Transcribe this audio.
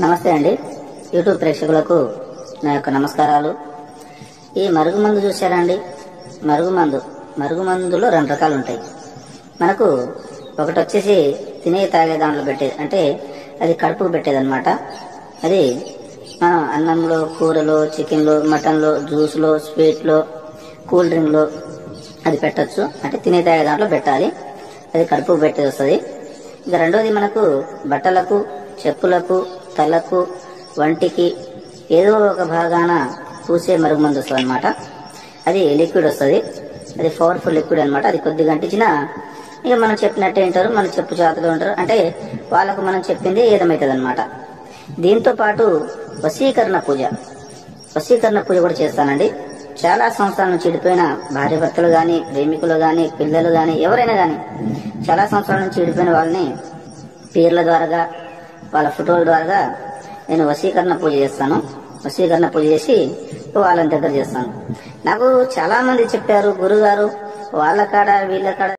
నమస్తే అండి. యూట్యూబ్ ప్రేక్షకులకు నా యొక్క నమస్కారాలు. ఈ మరుగుమందు చూసారా అండి? మరుగుమందులో రెండు రకాలు ఉంటాయి. మనకు ఒకటి వచ్చేసి తినే తాగే దాంట్లో పెట్టేది, అంటే అది కడుపుకు పెట్టేదన్నమాట. అది మనం అన్నంలో, కూరలో, చికెన్లో, మటన్లో, జ్యూస్లో, స్వీట్లో, కూల్ డ్రింక్లో అది పెట్టచ్చు. అంటే తినే తాగే దాంట్లో పెట్టాలి, అది కడుపుకు పెట్టేది వస్తుంది. ఇక రెండోది మనకు బట్టలకు, చెప్పులకు, తలకు, వంటికి ఏదో ఒక భాగాన పూసే మరుగుమందు వస్తుంది అనమాట. అది లిక్విడ్ వస్తుంది, అది పవర్ఫుల్ లిక్విడ్ అనమాట. అది కొద్దిగా అంటించినా ఇక మనం చెప్పినట్టే వింటారు, మన చెప్పు చేతలో ఉంటారు. అంటే వాళ్ళకు మనం చెప్పింది ఏదమవుతుంది అనమాట. దీంతో పాటు వశీకరణ పూజ కూడా చేస్తానండి. చాలా సంవత్సరాల నుంచి చెడిపోయిన భార్య భర్తలు కానీ, ప్రేమికులు కానీ, పిల్లలు కానీ, ఎవరైనా కానీ చాలా సంవత్సరాల నుంచి చెడిపోయిన వాళ్ళని పీర్ల ద్వారా, వాళ్ళ ఫోటోల ద్వారా నేను వశీకరణ పూజ చేస్తాను. వశీకరణ పూజ చేసి వాళ్ళని దగ్గర చేస్తాను. నాకు చాలా మంది చెప్పారు, గురుగారు వాళ్ళ కాడ వీళ్ళ కాడ